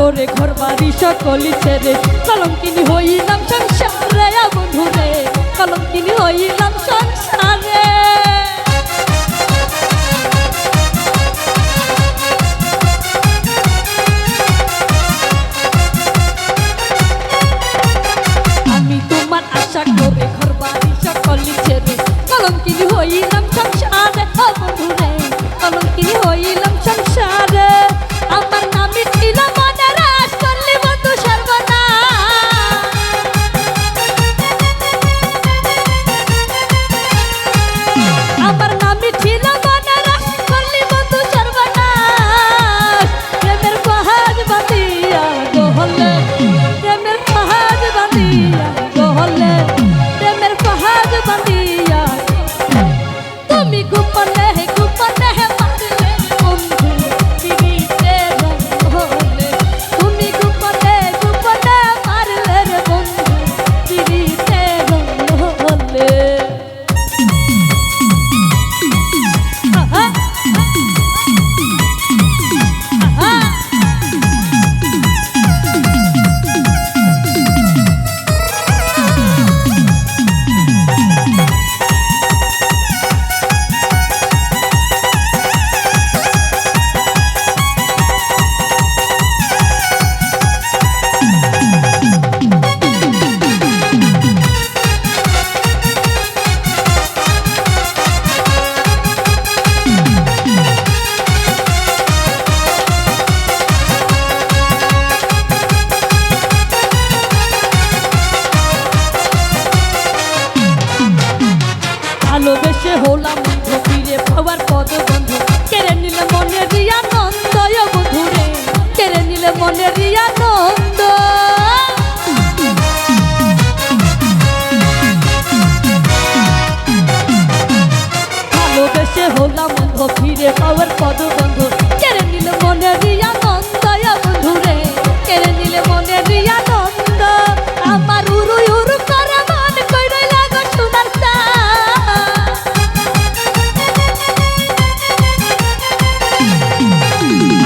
করে ঘর বাড়ি সকলি ছেড়ে কলঙ্কিনী হইলাম সংসারে বন্ধুরে, কলঙ্কিনী হইলাম সংসারে। আমি তোমার আশা করে ঘর বাড়ি সকলি ছেড়ে কলঙ্কিনী হইলাম সংসারে বন্ধুরে, কলঙ্কিনী হইলাম সংসারে। আমার নামে ছিল মনে রাস করলি বন্ধু সর্বনাশ, আমার নামে ছিল মনে রাস করলি বন্ধু সর্বনাশ। প্রেমের পাহাড় বাঁধিয়া গহলে, প্রেমের পাহাড় বাঁধিয়া গহলে, প্রেমের পাহাড় বাঁধিয়া তুমি গোপনে গোপনে মারলে বন্ধু পিড়িতে হলে, তুমি গোপনে গোপনে মারলে রে বন্ধু পিড়িতে হলে। ভালোবেসে হলাম ফিরে পাওয়ার পদ বন্ধু, কেড়ে নিলে মনের আনন্দ বন্ধুরে, কেড়ে নিলে মনের আনন্দ। ভালোবেসে হলাম ফিরে পাওয়ার পদ বন্ধু, কেড়ে নিলে মনের আনন্দ বন্ধুরে, কেড়ে নিলে মনের আনন্দ। আমার উরু উরু করে মন কইরে লাগো সোনার চা,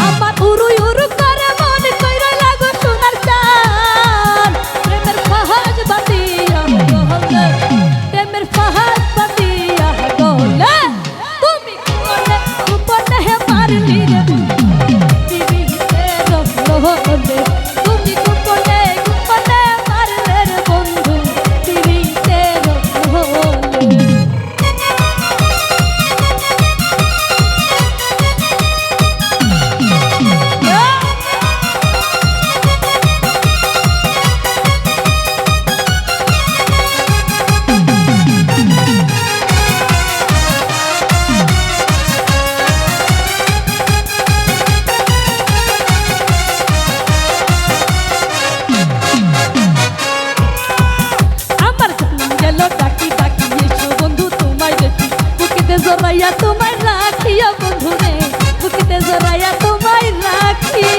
আমার উরু উরু করে মন কইরে লাগো সোনার চান। প্রেমের পাহাড় বাঁধিয়া গহলে, প্রেমের পাহাড় বাঁধিয়া গহলে, তুমি গোপনে গোপনে মারলি রে পিড়িতে হলে, তুমি গোপনে গোপনে মারলে রে বন্ধু পিড়িতে হলে। জড়াইয়া তোমায় রাখি বন্ধু রে, বুকেতে জড়াইয়া তোমায় রাখি।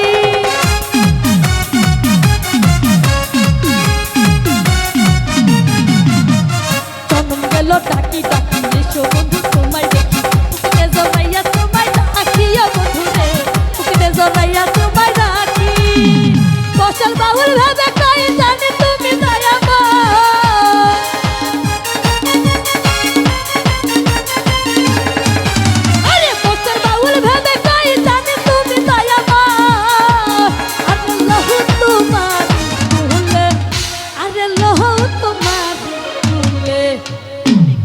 জনম গেল ডাকি ডাকি এসো বন্ধু তোমায় দেখি, বুকেতে জড়াইয়া তোমায় রাখি বন্ধু রে, বুকেতে জড়াইয়া তোমায় রাখি। কৌশল বাহুল ভাবে কই জানি তুমি দয়াময়,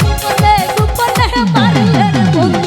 গোপনে গোপনে মারলে বন্ধু